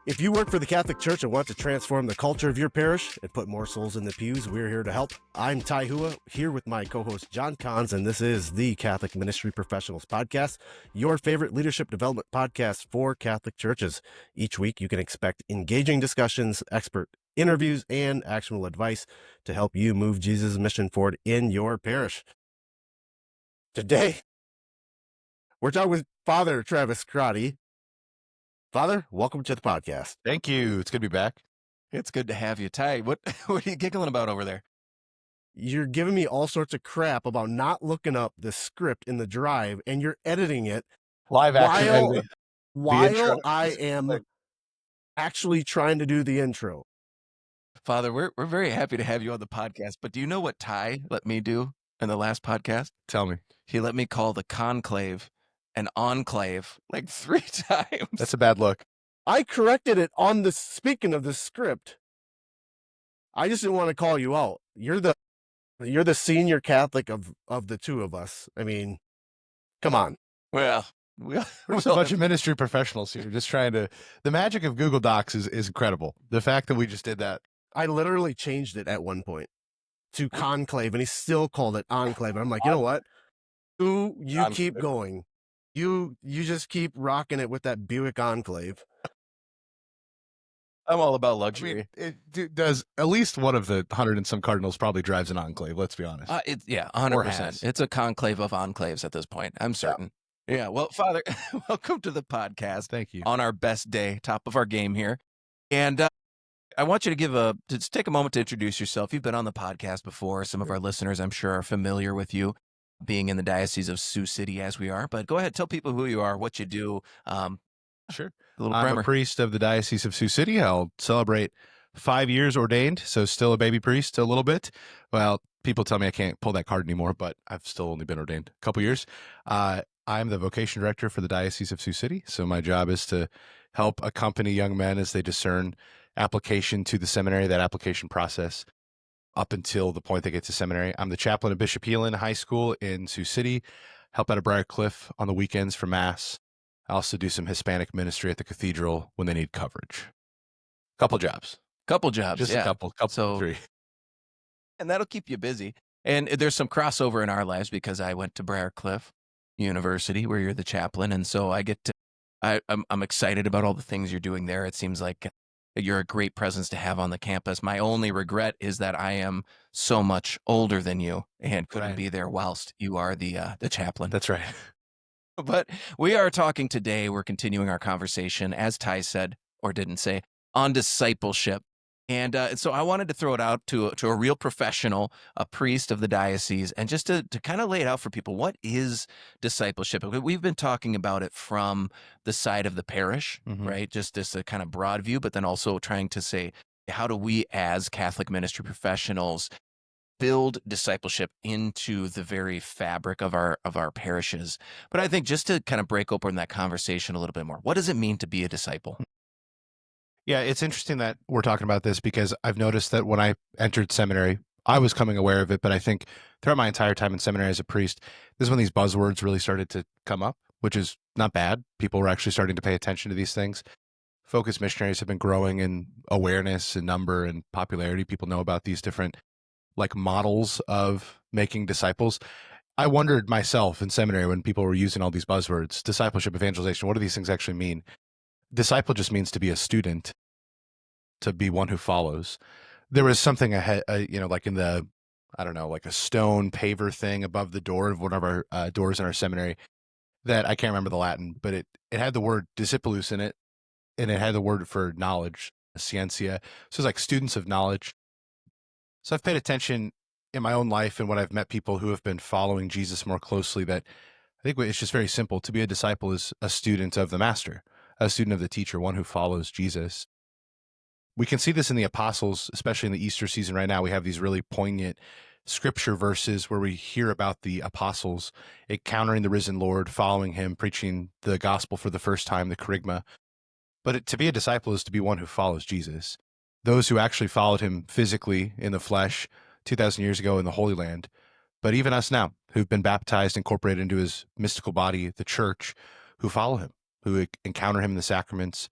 If you work for the Catholic Church and want to transform the culture of your parish and put more souls in the pews, we're here to help. I'm Ty Hua, here with my co-host John Cons, and this is the Catholic Ministry Professionals Podcast, your favorite leadership development podcast for Catholic churches. Each week, you can expect engaging discussions, expert interviews, and actionable advice to help you move Jesus' mission forward in your parish. Today, we're talking with Father Travis Crotty. Father, welcome to the podcast. Thank you. It's good to be back. It's good to have you, Ty. What are you giggling about over there? You're giving me all sorts of crap about not looking up the script in the drive, and you're editing it Live action. while I am actually trying to do the intro. Father, we're very happy to have you on the podcast, but do you know what Ty let me do in the last podcast? Tell me. He let me call the conclave an enclave like 3 times. That's a bad look. I corrected it on the, speaking of the script. I just didn't want to call you out. You're the senior Catholic of the two of us. I mean, come on. Well, we're just a bunch of ministry professionals here just trying to, the magic of Google Docs is incredible. The fact that we just did that. I literally changed it at one point to conclave, and he still called it enclave. And I'm like, you know what? You keep going. You just keep rocking it with that Buick Enclave. I'm all about luxury. I mean, it does at least one of the 100 and some cardinals probably drives an enclave. Let's be honest. 100%. It's a conclave of enclaves at this point. I'm certain. Yeah. Well, Father, welcome to the podcast. Thank you. On our best day, top of our game here. And I want you to just take a moment to introduce yourself. You've been on the podcast before. Some of our listeners, I'm sure, are familiar with you, being in the Diocese of Sioux City as we are. But go ahead, tell people who you are, what you do. Sure. I'm a priest of the Diocese of Sioux City. I'll celebrate 5 years ordained, so still a baby priest a little bit. Well, people tell me I can't pull that card anymore, but I've still only been ordained a couple years. I'm the vocation director for the Diocese of Sioux City, so my job is to help accompany young men as they discern application to the seminary, that application process, up until the point they get to seminary. I'm the chaplain of Bishop Heelan High School in Sioux City, help out at Briar Cliff on the weekends for Mass. I also do some Hispanic ministry at the cathedral when they need coverage. Couple jobs. Just a couple, so, 3. And that'll keep you busy. And there's some crossover in our lives because I went to Briar Cliff University where you're the chaplain. And so I'm excited about all the things you're doing there. It seems like you're a great presence to have on the campus. My only regret is that I am so much older than you and couldn't be there whilst you are the chaplain. That's right. But we are talking today, we're continuing our conversation, as Ty said, or didn't say, on discipleship. And so I wanted to throw it out to a real professional, a priest of the diocese, and just to kind of lay it out for people. What is discipleship? We've been talking about it from the side of the parish, right? Just this kind of broad view, but then also trying to say, how do we as Catholic ministry professionals build discipleship into the very fabric of our parishes? But I think just to kind of break open that conversation a little bit more, what does it mean to be a disciple? Yeah, it's interesting that we're talking about this because I've noticed that when I entered seminary, I was coming aware of it, but I think throughout my entire time in seminary as a priest, this is when these buzzwords really started to come up, which is not bad. People were actually starting to pay attention to these things. Focused missionaries have been growing in awareness and number and popularity. People know about these different models of making disciples. I wondered myself in seminary when people were using all these buzzwords, discipleship, evangelization, what do these things actually mean? Disciple just means to be a student, to be one who follows. There was something ahead, like in the, I don't know, like a stone paver thing above the door of one of our doors in our seminary that I can't remember the Latin, but it had the word discipulus in it, and it had the word for knowledge, scientia. So it's like students of knowledge. So I've paid attention in my own life and when I've met people who have been following Jesus more closely that I think it's just very simple. To be a disciple is a student of the master, a student of the teacher, one who follows Jesus. We can see this in the apostles, especially in the Easter season right now. We have these really poignant scripture verses where we hear about the apostles encountering the risen Lord, following him, preaching the gospel for the first time, the kerygma. But to be a disciple is to be one who follows Jesus. Those who actually followed him physically in the flesh 2,000 years ago in the Holy Land, but even us now who've been baptized, incorporated into his mystical body, the church, who follow him, who encounter him in the sacraments,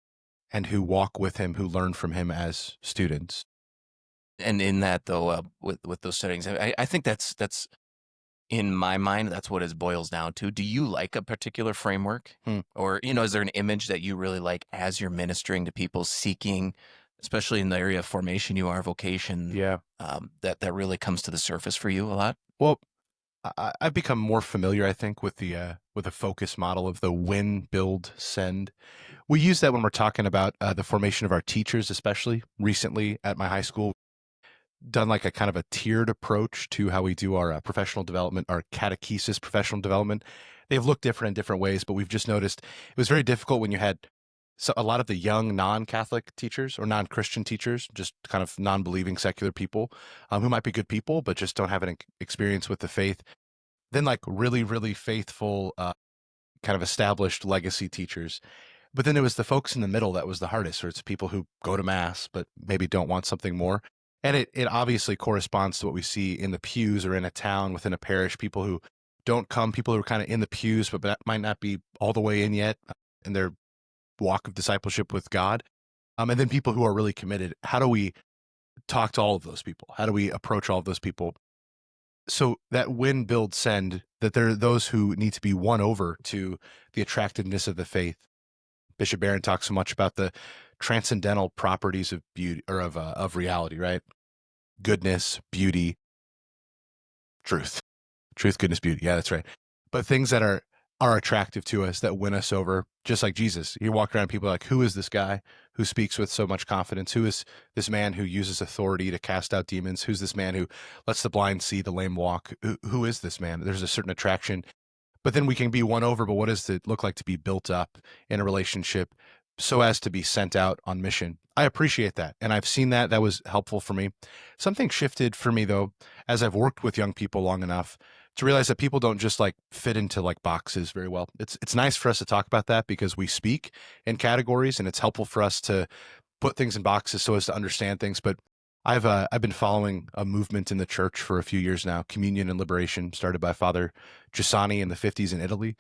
and who walk with him, who learn from him as students. And in that, though, with those settings, I think that's in my mind, that's what it boils down to. Do you like a particular framework, or is there an image that you really like as you're ministering to people seeking, especially in the area of formation, vocation? Yeah. That really comes to the surface for you a lot. Well, I've become more familiar, I think, with the focus model of the win, build, send. We use that when we're talking about the formation of our teachers, especially recently at my high school. Done like a kind of a tiered approach to how we do our professional development, our catechesis professional development. They've looked different in different ways, but we've just noticed it was very difficult when you had a lot of the young non-Catholic teachers or non-Christian teachers, just kind of non-believing secular people who might be good people, but just don't have an experience with the faith. Then like really, really faithful, kind of established legacy teachers. But then there was the folks in the middle that was the hardest, or it's people who go to mass, but maybe don't want something more. And it obviously corresponds to what we see in the pews or in a town within a parish, people who don't come, people who are kind of in the pews, but that might not be all the way in yet in their walk of discipleship with God. And then people who are really committed. How do we talk to all of those people? How do we approach all of those people? So that win, build, send, that there are those who need to be won over to the attractiveness of the faith. Bishop Barron talks so much about the transcendental properties of beauty or of reality, right? Goodness, beauty, truth, goodness, beauty. Yeah, that's right. But things that are attractive to us, that win us over, just like Jesus. You walk around, people are like, who is this guy who speaks with so much confidence? Who is this man who uses authority to cast out demons? Who's this man who lets the blind see, the lame walk? Who is this man? There's a certain attraction. But then we can be won over, but what does it look like to be built up in a relationship so as to be sent out on mission? I appreciate that. And I've seen that. That was helpful for me. Something shifted for me, though, as I've worked with young people long enough to realize that people don't just like fit into like boxes very well. It's nice for us to talk about that because we speak in categories and it's helpful for us to put things in boxes so as to understand things. But I've been following a movement in the church for a few years now, Communion and Liberation, started by Father Giussani in the 50s in Italy.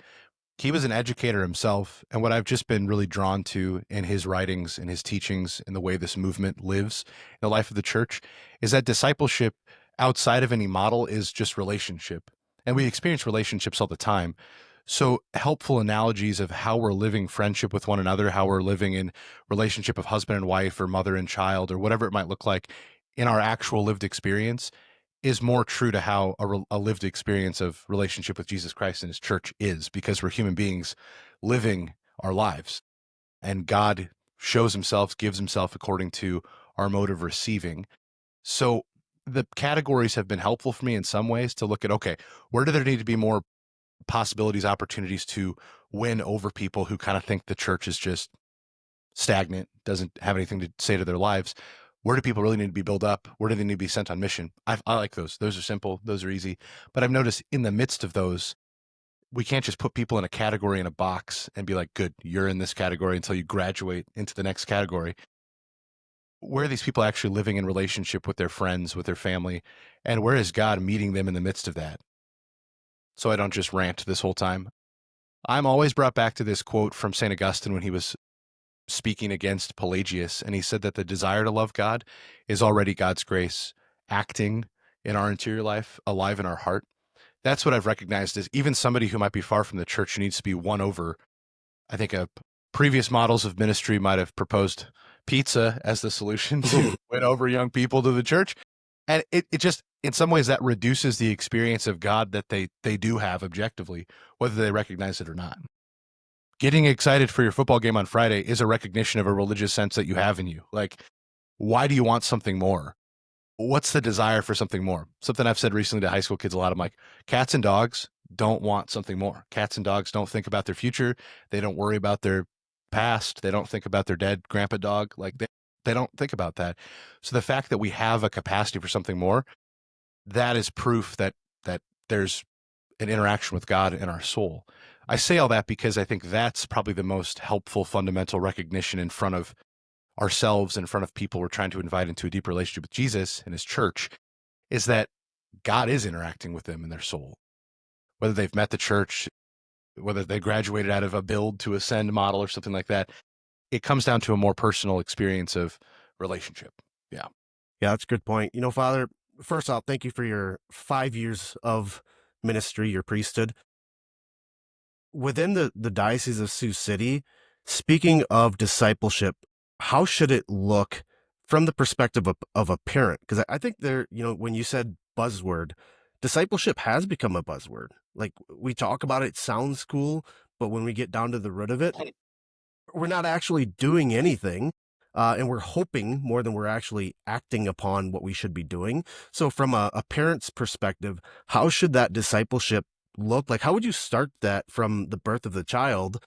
He was an educator himself, and what I've just been really drawn to in his writings, in his teachings, in the way this movement lives in the life of the church, is that discipleship outside of any model is just relationship. And we experience relationships all the time. So helpful analogies of how we're living friendship with one another, how we're living in relationship of husband and wife or mother and child or whatever it might look like in our actual lived experience is more true to how a lived experience of relationship with Jesus Christ and his church is, because we're human beings living our lives and God shows himself, gives himself according to our mode of receiving. So the categories have been helpful for me in some ways to look at, okay, where do there need to be more possibilities, opportunities to win over people who kind of think the church is just stagnant, doesn't have anything to say to their lives? Where do people really need to be built up? Where do they need to be sent on mission? I like those. Those are simple. Those are easy. But I've noticed in the midst of those, we can't just put people in a category in a box and be like, good, you're in this category until you graduate into the next category. Where are these people actually living in relationship with their friends, with their family? And where is God meeting them in the midst of that? So I don't just rant this whole time. I'm always brought back to this quote from St. Augustine when he was speaking against Pelagius, and he said that the desire to love God is already God's grace acting in our interior life, alive in our heart. That's what I've recognized as even somebody who might be far from the church who needs to be won over. I think previous models of ministry might have proposed pizza as the solution to win over young people to the church. And it just, in some ways, that reduces the experience of God that they do have objectively, whether they recognize it or not. Getting excited for your football game on Friday is a recognition of a religious sense that you have in you. Like, why do you want something more? What's the desire for something more? Something I've said recently to high school kids a lot. I'm like, cats and dogs don't want something more. Cats and dogs don't think about their future. They don't worry about their past. They don't think about their dead grandpa dog. Like they don't think about that. So the fact that we have a capacity for something more, that is proof that there's an interaction with God in our soul. I say all that because I think that's probably the most helpful fundamental recognition in front of ourselves, in front of people we're trying to invite into a deep relationship with Jesus and his church, is that God is interacting with them in their soul. Whether they've met the church, whether they graduated out of a build to ascend model or something like that, it comes down to a more personal experience of relationship. Yeah, that's a good point. Father, first off, thank you for your 5 years of ministry, your priesthood. Within the Diocese of Sioux City, speaking of discipleship, how should it look from the perspective of a parent? Because I think when you said buzzword, discipleship has become a buzzword. Like, we talk about it, it sounds cool, but when we get down to the root of it, we're not actually doing anything. And we're hoping more than we're actually acting upon what we should be doing. So from a parent's perspective, how should that discipleship look like? How would you start that from the birth of the child,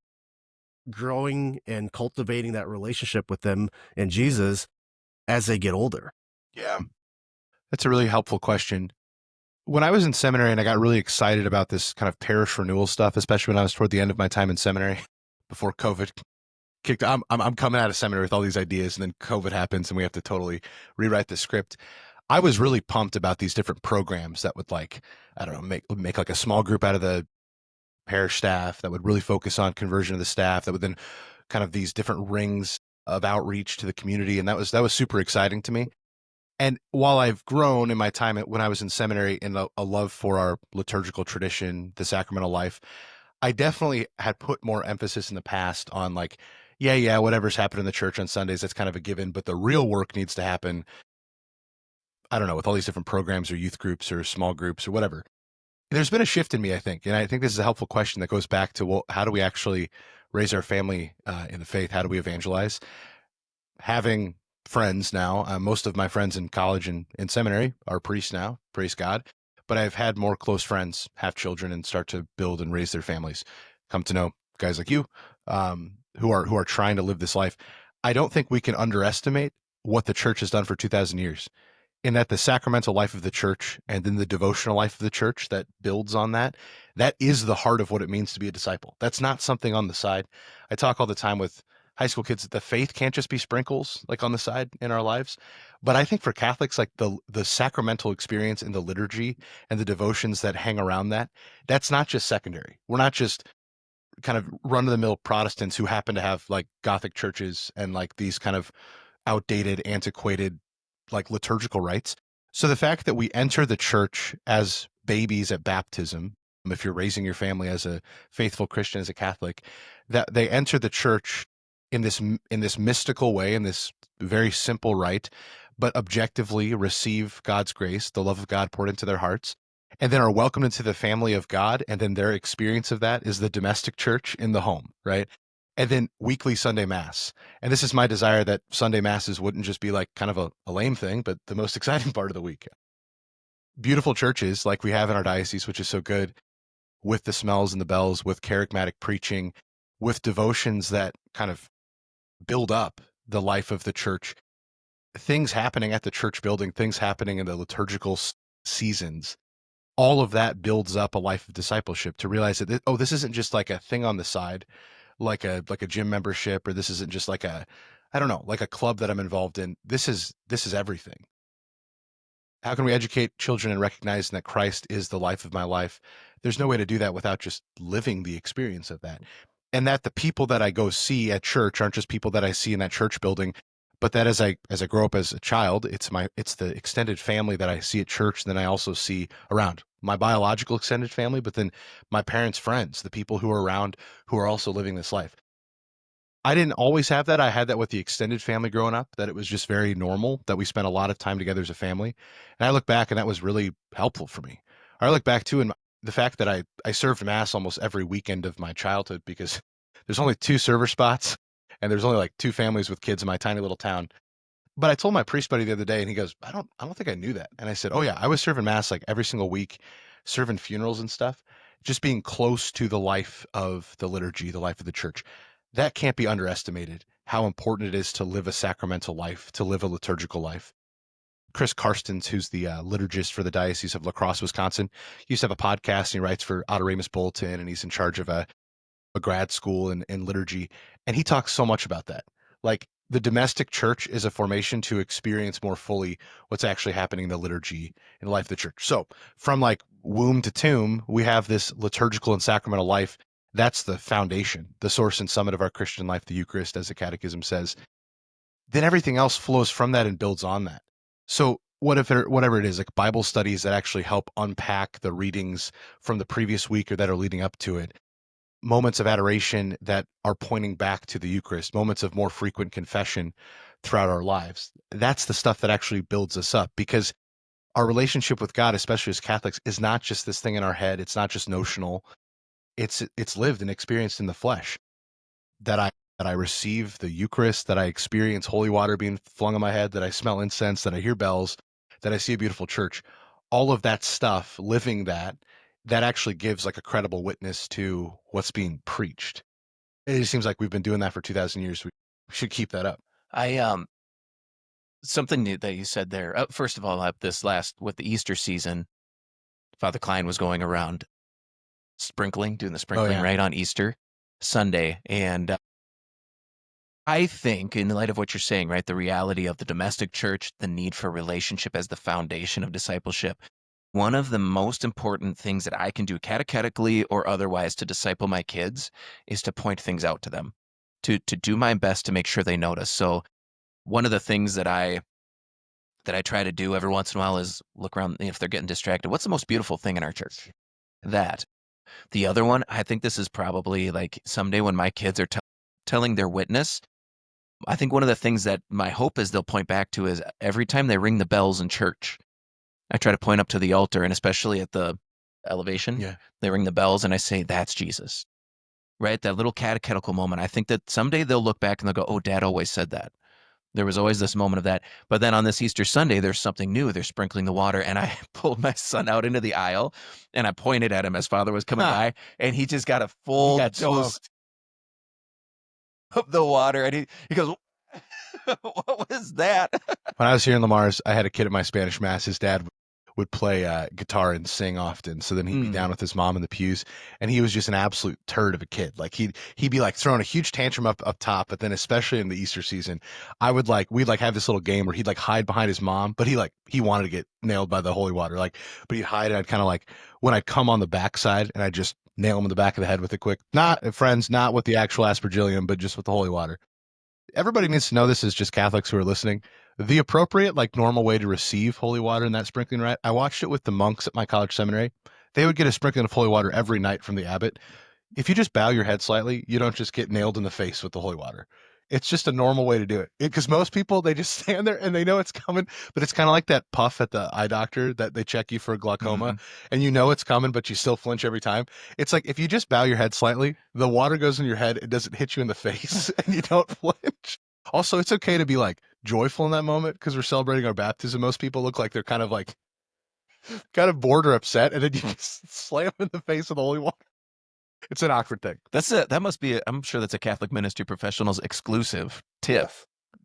growing and cultivating that relationship with them and Jesus as they get older? Yeah. That's a really helpful question. When I was in seminary and I got really excited about this kind of parish renewal stuff, especially when I was toward the end of my time in seminary before COVID kicked, I'm coming out of seminary with all these ideas, and then COVID happens and we have to totally rewrite the script. I was really pumped about these different programs that would, like, I don't know, make like a small group out of the parish staff that would really focus on conversion of the staff, that would then kind of these different rings of outreach to the community. And that was super exciting to me. And while I've grown in my time when I was in seminary in a love for our liturgical tradition, the sacramental life, I definitely had put more emphasis in the past on, like, yeah, whatever's happened in the church on Sundays, that's kind of a given, but the real work needs to happen, I don't know, with all these different programs or youth groups or small groups or whatever. There's been a shift in me, I think. And I think this is a helpful question that goes back to, well, how do we actually raise our family in the faith? How do we evangelize? Having friends now, most of my friends in college and in seminary are priests now, praise God. But I've had more close friends have children and start to build and raise their families. Come to know guys like you, who are trying to live this life. I don't think we can underestimate what the church has done for 2,000 years, in that the sacramental life of the church and then the devotional life of the church that builds on that, that is the heart of what it means to be a disciple. That's not something on the side. I talk all the time with high school kids that the faith can't just be sprinkles like on the side in our lives. But I think for Catholics, like the sacramental experience in the liturgy and the devotions that hang around that, that's not just secondary. We're not just kind of run-of-the-mill Protestants who happen to have like Gothic churches and like these kind of outdated, antiquated, like liturgical rites. So the fact that we enter the church as babies at baptism, if you're raising your family as a faithful Christian, as a Catholic, that they enter the church in this mystical way, in this very simple rite, but objectively receive God's grace, the love of God poured into their hearts, and then are welcomed into the family of God. And then their experience of that is the domestic church in the home, right? And then weekly Sunday Mass. And this is my desire, that Sunday Masses wouldn't just be like kind of a lame thing, but the most exciting part of the week. Beautiful churches like we have in our diocese, which is so good, with the smells and the bells, with charismatic preaching, with devotions that kind of build up the life of the church, things happening at the church building, things happening in the liturgical seasons. All of that builds up a life of discipleship, to realize that, this isn't just like a thing on the side, like a gym membership, or this isn't just like a, I don't know, like a club that I'm involved in. This is everything. How can we educate children in recognizing that Christ is the life of my life? There's no way to do that without just living the experience of that. And that the people that I go see at church aren't just people that I see in that church building, but that as I grow up as a child, it's the extended family that I see at church, and then I also see around my biological extended family, but then my parents' friends, the people who are around who are also living this life. I didn't always have that. I had that with the extended family growing up, that it was just very normal that we spent a lot of time together as a family. And I look back and that was really helpful for me. I look back too, and the fact that I served Mass almost every weekend of my childhood, because there's only 2 server spots and there's only like 2 families with kids in my tiny little town. But I told my priest buddy the other day, and he goes, I don't think I knew that. And I said, oh yeah, I was serving Mass like every single week, serving funerals and stuff, just being close to the life of the liturgy, the life of the church. That can't be underestimated, how important it is to live a sacramental life, to live a liturgical life. Chris Karstens, who's the liturgist for the Diocese of La Crosse, Wisconsin, used to have a podcast, and he writes for Adoremus Bulletin, and he's in charge of a grad school in liturgy. And he talks so much about that. Like, the domestic church is a formation to experience more fully what's actually happening in the liturgy in the life of the church. So from like womb to tomb, we have this liturgical and sacramental life That's the foundation, the source and summit of our Christian life, the Eucharist, as the Catechism says. Then everything else flows from that and builds on that. So whatever it is, like Bible studies that actually help unpack the readings from the previous week or that are leading up to it, moments of adoration that are pointing back to the Eucharist, moments of more frequent confession throughout our lives. That's the stuff that actually builds us up, because our relationship with God, especially as Catholics, is not just this thing in our head. It's not just notional. It's lived and experienced in the flesh. That I receive the Eucharist, that I experience holy water being flung on my head, that I smell incense, that I hear bells, that I see a beautiful church. All of that stuff, living that actually gives like a credible witness to what's being preached. It just seems like we've been doing that for 2,000 years. We should keep that up. Something that you said there. First of all, this last with the Easter season, Father Klein was going around doing the sprinkling right on Easter Sunday, and I think, in light of what you're saying, right, the reality of the domestic church, the need for relationship as the foundation of discipleship, one of the most important things that I can do catechetically or otherwise to disciple my kids is to point things out to them, to do my best to make sure they notice. So one of the things that I try to do every once in a while is look around if they're getting distracted. What's the most beautiful thing in our church? That. The other one, I think this is probably like someday when my kids are telling their witness, I think one of the things that my hope is they'll point back to is every time they ring the bells in church, I try to point up to the altar, and especially at the elevation, they ring the bells and I say, that's Jesus, right? That little catechetical moment. I think that someday they'll look back and they'll go, oh, Dad always said that. There was always this moment of that. But then on this Easter Sunday, there's something new. They're sprinkling the water. And I pulled my son out into the aisle and I pointed at him as Father was coming by, and he just got a full dose of the water. And he goes, what was that? When I was here in Lamar's, I had a kid at my Spanish Mass. His dad would play guitar and sing often. So then he'd be down with his mom in the pews, and he was just an absolute turd of a kid. Like he'd be like throwing a huge tantrum up top, but then especially in the Easter season, we'd have this little game where he'd like hide behind his mom, but he wanted to get nailed by the holy water. But he'd hide, and I'd kind of like, when I'd come on the backside and I'd just nail him in the back of the head with a quick, not with the actual aspergillium, but just with the holy water. Everybody needs to know this, is just Catholics who are listening. The appropriate, normal way to receive holy water in that sprinkling rite, I watched it with the monks at my college seminary. They would get a sprinkling of holy water every night from the abbot. If you just bow your head slightly, you don't just get nailed in the face with the holy water. It's just a normal way to do it. Because most people, they just stand there and they know it's coming, but it's kind of like that puff at the eye doctor that they check you for glaucoma, and you know it's coming, but you still flinch every time. It's like, if you just bow your head slightly, the water goes in your head, it doesn't hit you in the face, and you don't flinch. Also, it's okay to be joyful in that moment because we're celebrating our baptism. Most people look like they're kind of bored or upset, and then you just slam them in the face with the holy water. It's an awkward thing. That must be. I'm sure that's a Catholic Ministry Professionals exclusive tip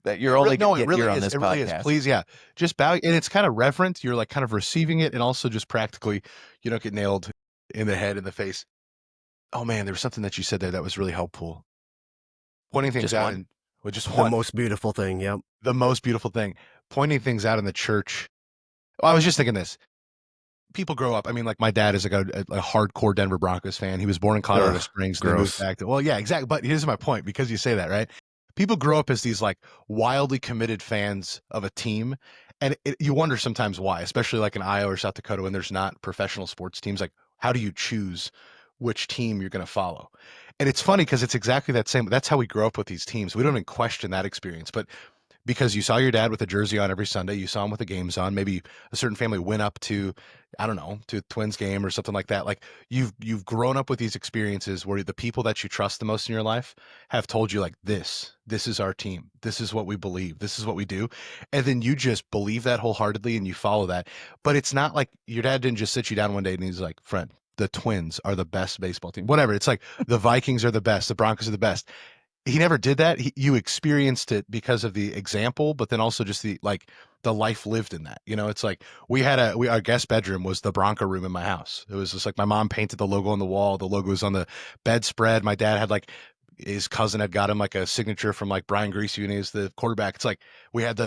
that you're only going to get here on this podcast. Really is. Please, just bow, and it's kind of reverent. You're kind of receiving it, and also just practically, you don't get nailed in the head, in the face. Oh man, there was something that you said there that was really helpful. Pointing things out, the most beautiful thing. Yep, the most beautiful thing. Pointing things out in the church. Well, I was just thinking this. People grow up. I mean, my dad is a hardcore Denver Broncos fan. He was born in Colorado Springs. Gross. Moved back yeah, exactly. But here's my point, because you say that, right? People grow up as these wildly committed fans of a team. And you wonder sometimes why, especially in Iowa or South Dakota, when there's not professional sports teams. How do you choose which team you're going to follow? And it's funny because it's exactly that same. That's how we grow up with these teams. We don't even question that experience. But because you saw your dad with a jersey on every Sunday, you saw him with the games on. Maybe a certain family went up to, I don't know, to a Twins game or something like that. You've grown up with these experiences where the people that you trust the most in your life have told you this is our team. This is what we believe. This is what we do. And then you just believe that wholeheartedly and you follow that. But it's not like your dad didn't just sit you down one day and he's like, friend, the Twins are the best baseball team. Whatever. It's the Vikings are the best. The Broncos are the best. He never did that. You experienced it because of the example, but then also just the life lived in that. It's our guest bedroom was the Bronco room in my house. It was just my mom painted the logo on the wall. The logo was on the bedspread. My dad had his cousin had got him a signature from Brian Greasy when he was the quarterback. It's we had the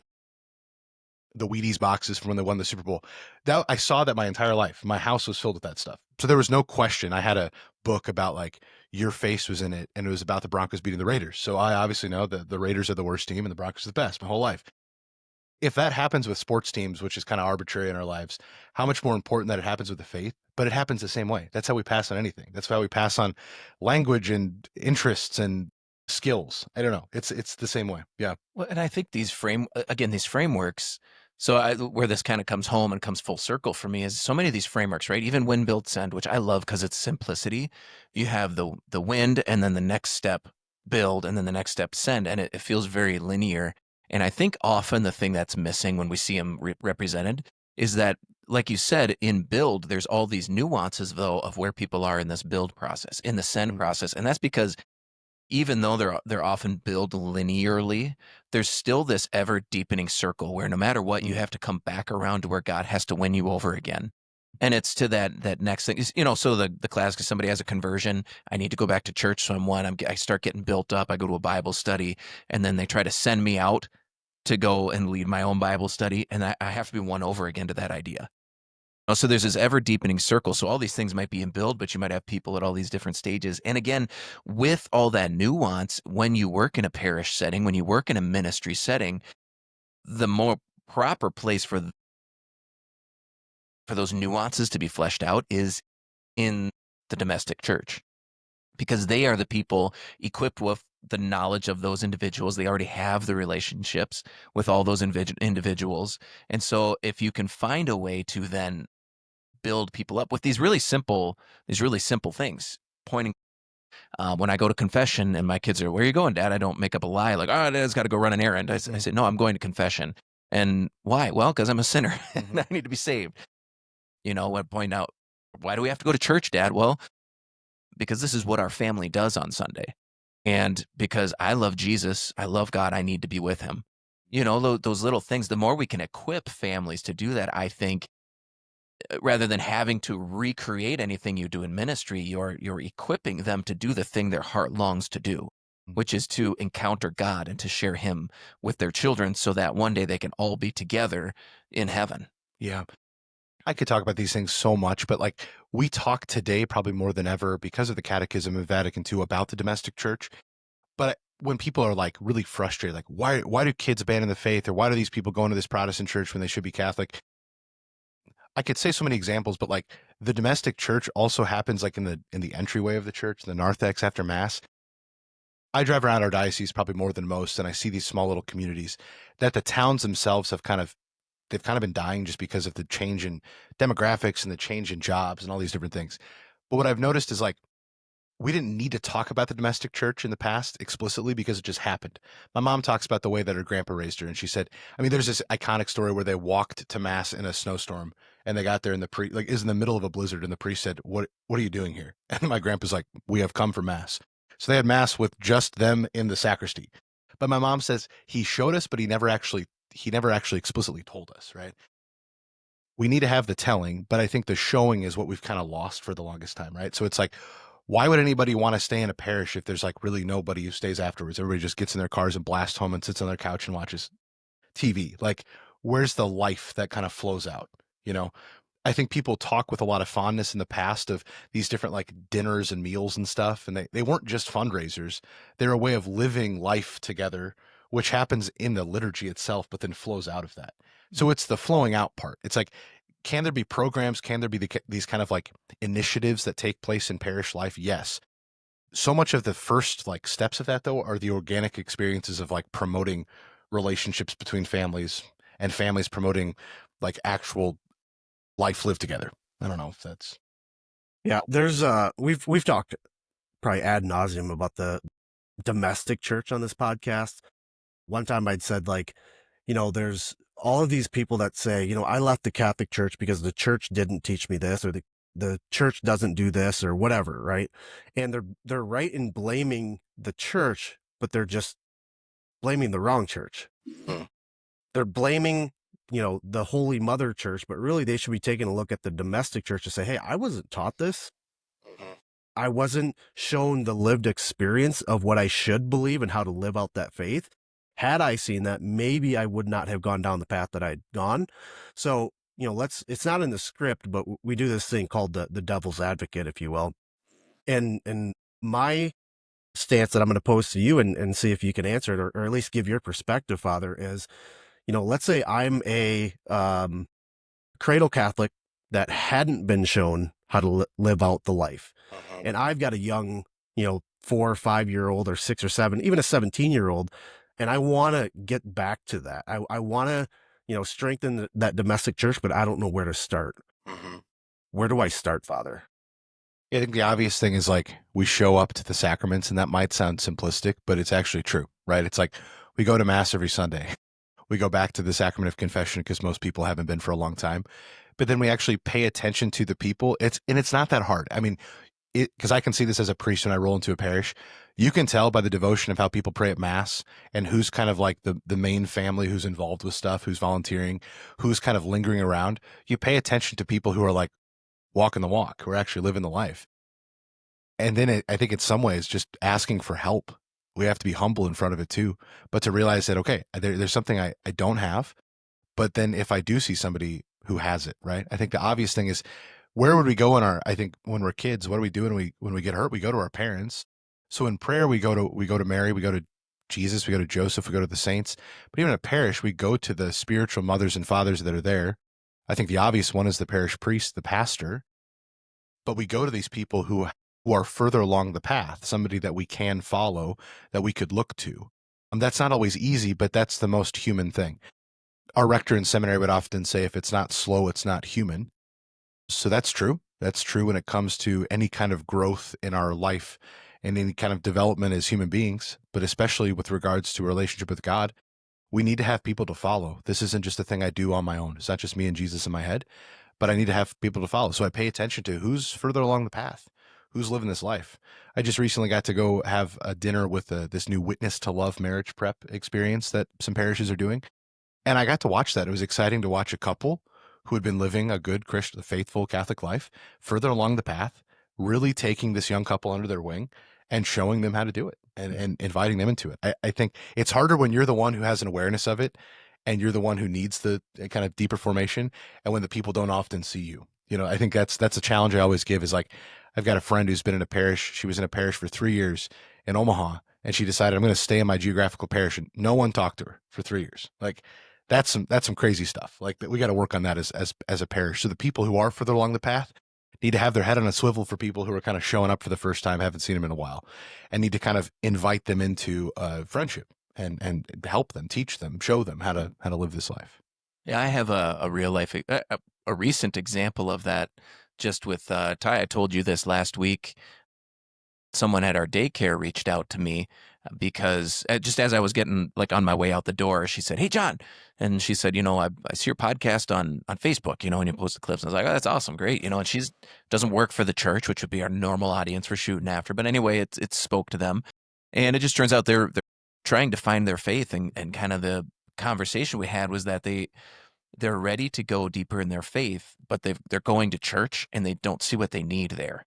Wheaties boxes from when they won the Super Bowl. That I saw that my entire life. My house was filled with that stuff. So there was no question. I had a book about your face was in it, and it was about the Broncos beating the Raiders. So I obviously know that the Raiders are the worst team and the Broncos are the best my whole life. If that happens with sports teams, which is kind of arbitrary in our lives, how much more important that it happens with the faith? But it happens the same way. That's how we pass on anything. That's how we pass on language and interests and skills. I don't know. It's the same way. Yeah. Well, and I think these frameworks. So where this kind of comes home and comes full circle for me is so many of these frameworks, right? Even win, build, send, which I love because it's simplicity. You have the wind, and then the next step build, and then the next step send, and it feels very linear. And I think often the thing that's missing when we see them represented is that, like you said, in build, there's all these nuances though of where people are in this build process, in the send process, and that's because even though they're often built linearly, there's still this ever deepening circle where no matter what, you have to come back around to where God has to win you over again. And it's to that next thing. So the classic, if somebody has a conversion, I need to go back to church. So I start getting built up. I go to a Bible study, and then they try to send me out to go and lead my own Bible study, and I have to be won over again to that idea. So there's this ever deepening circle. So all these things might be in build, but you might have people at all these different stages. And again, with all that nuance, when you work in a parish setting, when you work in a ministry setting, the more proper place for those nuances to be fleshed out is in the domestic church, because they are the people equipped with the knowledge of those individuals. They already have the relationships with all those individuals. And so if you can find a way to then build people up with these really simple things, pointing, when I go to confession and my kids are, where are you going, Dad? I don't make up a lie like, oh, Dad's got to go run an errand. I say, no, I'm going to confession. And why? Well, because I'm a sinner and I need to be saved. I point out, why do we have to go to church, Dad? Well, because this is what our family does on Sunday. And because I love Jesus, I love God, I need to be with him. Those little things, the more we can equip families to do that, I think, rather than having to recreate anything you do in ministry, you're equipping them to do the thing their heart longs to do, which is to encounter God and to share him with their children so that one day they can all be together in heaven. Yeah. I could talk about these things so much, but like we talk today probably more than ever because of the Catechism of Vatican II about the domestic church. But when people are like really frustrated, like why do kids abandon the faith, or why do these people go into this Protestant church when they should be Catholic? I could say so many examples, but like the domestic church also happens like in the entryway of the church, the narthex after Mass. I drive around our diocese probably more than most, and I see these small little communities that the towns themselves they've kind of been dying just because of the change in demographics and the change in jobs and all these different things. But what I've noticed is like we didn't need to talk about the domestic church in the past explicitly because it just happened. My mom talks about the way that her grandpa raised her, and she said, I mean, there's this iconic story where they walked to Mass in a snowstorm, and they got there, and it was in the middle of a blizzard, and the priest said, "What are you doing here?" And my grandpa's like, "We have come for Mass." So they had Mass with just them in the sacristy. But my mom says he showed us, but he never actually explicitly told us, right? We need to have the telling, but I think the showing is what we've kind of lost for the longest time, right? So it's like, why would anybody want to stay in a parish if there's like really nobody who stays afterwards? Everybody just gets in their cars and blasts home and sits on their couch and watches TV. Like, where's the life that kind of flows out? I think people talk with a lot of fondness in the past of these different like dinners and meals and stuff. And they weren't just fundraisers. They're a way of living life together, which happens in the liturgy itself, but then flows out of that. So it's the flowing out part. It's like, can there be programs? Can there be these kind of like initiatives that take place in parish life? Yes. So much of the first like steps of that though are the organic experiences of like promoting relationships between families and families promoting like actual life lived together. I don't know if that's. Yeah, there's we've talked probably ad nauseum about the domestic church on this podcast. One time I'd said like, there's all of these people that say, I left the Catholic Church because the church didn't teach me this, or the church doesn't do this, or whatever, right? And they're right in blaming the church, but they're just blaming the wrong church. They're blaming, the Holy Mother Church, but really they should be taking a look at the domestic church to say, hey, I wasn't taught this. I wasn't shown the lived experience of what I should believe and how to live out that faith. Had I seen that, maybe I would not have gone down the path that I'd gone. So, it's not in the script, but we do this thing called the devil's advocate, if you will. And my stance that I'm going to pose to you and see if you can answer it, or at least give your perspective, Father, is, let's say I'm a cradle Catholic that hadn't been shown how to live out the life. And I've got a young, 4 or 5-year-old or 6 or 7, even a 17-year-old. And I want to get back to that. I want to, strengthen that domestic church, but I don't know where to start. Where do I start, Father? I think the obvious thing is like we show up to the sacraments, and that might sound simplistic, but it's actually true, right? It's like we go to Mass every Sunday. We go back to the sacrament of confession because most people haven't been for a long time. But then we actually pay attention to the people. It's not that hard. I mean, because I can see this as a priest when I roll into a parish. You can tell by the devotion of how people pray at Mass and who's kind of like the main family who's involved with stuff, who's volunteering, who's kind of lingering around. You pay attention to people who are like walking the walk, who are actually living the life. And then I think in some ways just asking for help. We have to be humble in front of it too, but to realize that, okay, there's something I don't have. But then if I do see somebody who has it, right? I think the obvious thing is, where would we go I think when we're kids, what do we do when we get hurt? We go to our parents. So in prayer, we go to Mary, we go to Jesus, we go to Joseph, we go to the saints. But even in a parish, we go to the spiritual mothers and fathers that are there. I think the obvious one is the parish priest, the pastor. But we go to these people who are further along the path, somebody that we can follow, that we could look to. That's not always easy, but that's the most human thing. Our rector in seminary would often say, if it's not slow, it's not human. So that's true. That's true when it comes to any kind of growth in our life and any kind of development as human beings, but especially with regards to a relationship with God, we need to have people to follow. This isn't just a thing I do on my own. It's not just me and Jesus in my head, but I need to have people to follow. So I pay attention to who's further along the path, who's living this life. I just recently got to go have a dinner with this new Witness to Love marriage prep experience that some parishes are doing. And I got to watch that. It was exciting to watch a couple who had been living a good Christian, faithful Catholic life further along the path, really taking this young couple under their wing and showing them how to do it and inviting them into it. I think it's harder when you're the one who has an awareness of it and you're the one who needs the kind of deeper formation, and when the people don't often see you. I think that's a challenge I always give, is like, I've got a friend who's been in a parish. She was in a parish for 3 years in Omaha, and she decided, I'm going to stay in my geographical parish, and no one talked to her for 3 years. Like, that's some crazy stuff. Like, that we got to work on that as a parish. So the people who are further along the path need to have their head on a swivel for people who are kind of showing up for the first time, haven't seen them in a while, and need to kind of invite them into friendship and help them, teach them, show them how to live this life. Yeah, I have a real life, a recent example of that just with Ty. I told you this last week. Someone at our daycare reached out to me because just as I was getting like on my way out the door, she said, "Hey, John." And she said, I see your podcast on Facebook, and you post the clips. And I was like, "Oh, that's awesome. Great." And she's doesn't work for the church, which would be our normal audience we're shooting after. But anyway, it spoke to them. And it just turns out they're trying to find their faith, and kind of the conversation we had was that they're ready to go deeper in their faith, but they're going to church and they don't see what they need there.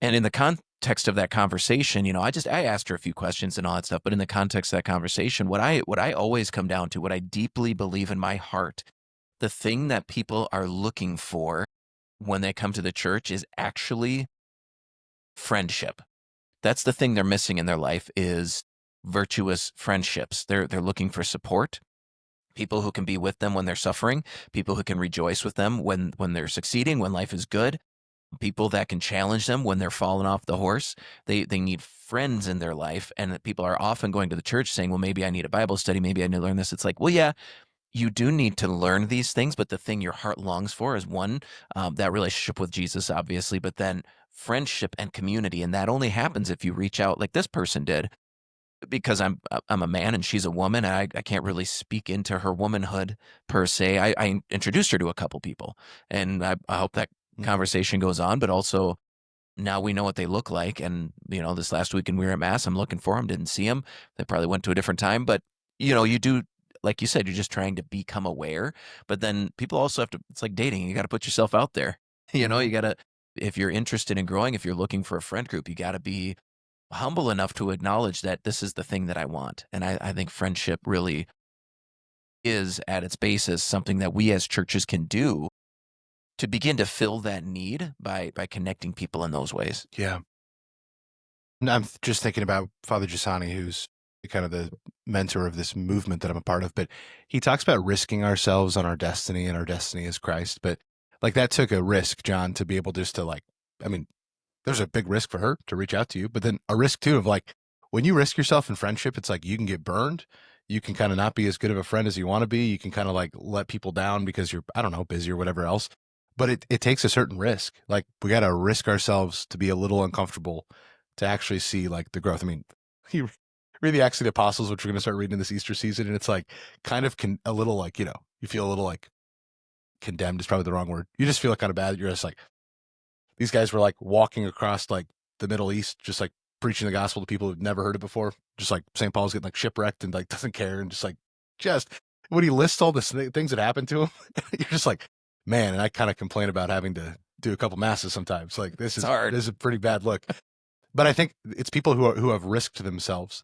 And in the context of that conversation, I asked her a few questions and all that stuff, but in the context of that conversation, what I always come down to, what I deeply believe in my heart, the thing that people are looking for when they come to the church is actually friendship. That's the thing they're missing in their life, is virtuous friendships. They're looking for support, people who can be with them when they're suffering, people who can rejoice with them when they're succeeding, when life is good, people that can challenge them when they're falling off the horse. They need friends in their life, and that people are often going to the church saying, well, maybe I need a Bible study, maybe I need to learn this. It's like, well, yeah, you do need to learn these things, but the thing your heart longs for is one, that relationship with Jesus, obviously, but then friendship and community. And that only happens if you reach out like this person did, because I'm a man and she's a woman, and I can't really speak into her womanhood per se. I introduced her to a couple people, and I hope that conversation goes on, but also now we know what they look like. And, this last weekend we were at Mass, I'm looking for them, didn't see them. They probably went to a different time, but you do, like you said, you're just trying to become aware, but then people also have to, it's like dating. You got to put yourself out there. You got to, if you're interested in growing, if you're looking for a friend group, you got to be humble enough to acknowledge that this is the thing that I want. And I think friendship really is at its basis something that we as churches can do to begin to fill that need by connecting people in those ways. Yeah. I'm just thinking about Father Giussani, who's kind of the mentor of this movement that I'm a part of, but he talks about risking ourselves on our destiny, and our destiny is Christ. But like that took a risk, John, to be able just to like, I mean, there's a big risk for her to reach out to you, but then a risk too of like, when you risk yourself in friendship, it's like you can get burned. You can kind of not be as good of a friend as you want to be. You can kind of like let people down because you're, I don't know, busy or whatever else. But it takes a certain risk. Like we got to risk ourselves to be a little uncomfortable to actually see like the growth. I mean, you read the Acts of the Apostles, which we're going to start reading this Easter season, and it's like kind of a little like, you know, you feel a little like condemned is probably the wrong word. You just feel like kind of bad. You're just like, these guys were like walking across like the Middle East, just like preaching the gospel to people who've never heard it before. Just like St. Paul's getting like shipwrecked and like doesn't care, and just when he lists all the things that happened to him, you're just like, man. And I kind of complain about having to do a couple masses sometimes. Like this is hard. This is a pretty bad look. But I think it's people who have risked themselves.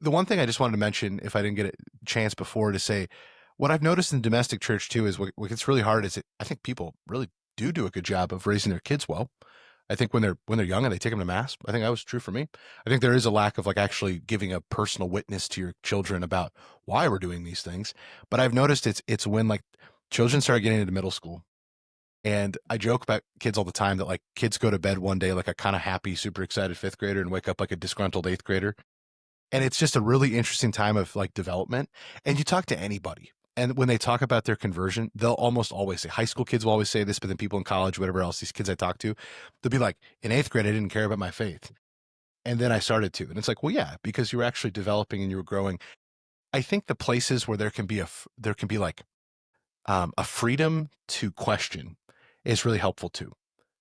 The one thing I just wanted to mention, if I didn't get a chance before, to say, what I've noticed in domestic church too is what gets really hard is I think people really do a good job of raising their kids well. I think when they're young and they take them to mass, I think that was true for me. I think there is a lack of like actually giving a personal witness to your children about why we're doing these things. But I've noticed it's when like children start getting into middle school. And I joke about kids all the time that like kids go to bed one day like a kind of happy, super excited fifth grader and wake up like a disgruntled eighth grader. And it's just a really interesting time of like development. And you talk to anybody, and when they talk about their conversion, they'll almost always say, high school kids will always say this, but then people in college, whatever else, these kids I talk to, they'll be like, in eighth grade, I didn't care about my faith. And then I started to. And it's like, well, yeah, because you were actually developing and you were growing. I think the places where there can be like a freedom to question is really helpful too.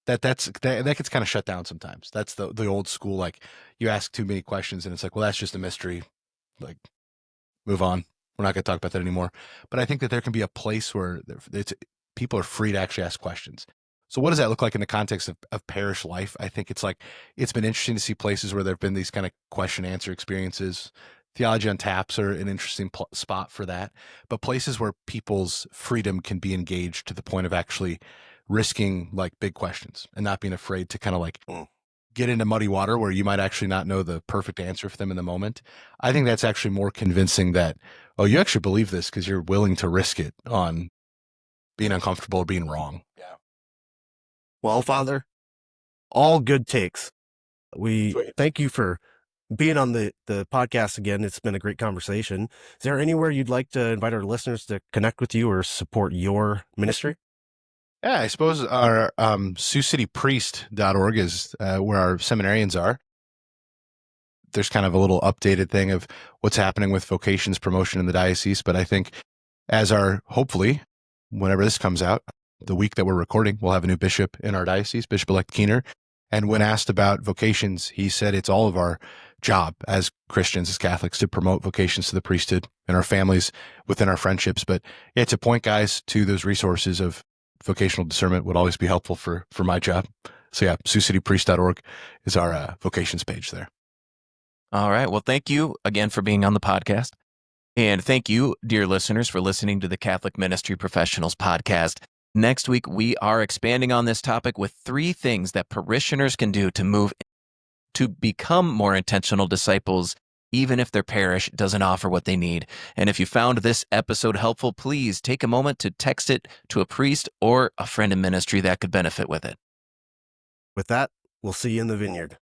That gets kind of shut down sometimes. That's the old school, like you ask too many questions and it's like, well, that's just a mystery. Like, move on. We're not going to talk about that anymore. But I think that there can be a place where people are free to actually ask questions. So what does that look like in the context of parish life? I think it's been interesting to see places where there have been these kind of question answer experiences. Theology on Taps are an interesting spot for that. But places where people's freedom can be engaged to the point of actually risking like big questions and not being afraid to kind of like get into muddy water where you might actually not know the perfect answer for them in the moment. I think that's actually more convincing that, oh, you actually believe this because you're willing to risk it on being uncomfortable or being wrong. Yeah. Well, Father, all good takes. We thank you for being on the podcast again. It's been a great conversation. Is there anywhere you'd like to invite our listeners to connect with you or support your ministry? Yeah, I suppose our SiouxCityPriest.org is where our seminarians are. There's kind of a little updated thing of what's happening with vocations promotion in the diocese. But I think hopefully, whenever this comes out, the week that we're recording, we'll have a new bishop in our diocese, Bishop-elect Keener. And when asked about vocations, he said it's all of our job as Christians, as Catholics, to promote vocations to the priesthood and our families within our friendships. But yeah, to point guys to those resources of vocational discernment would always be helpful for my job. So yeah, SiouxCityPriest.org is our vocations page there. All right. Well, thank you again for being on the podcast. And thank you, dear listeners, for listening to the Catholic Ministry Professionals podcast. Next week, we are expanding on this topic with 3 things that parishioners can do to become more intentional disciples, even if their parish doesn't offer what they need. And if you found this episode helpful, please take a moment to text it to a priest or a friend in ministry that could benefit with it. With that, we'll see you in the vineyard.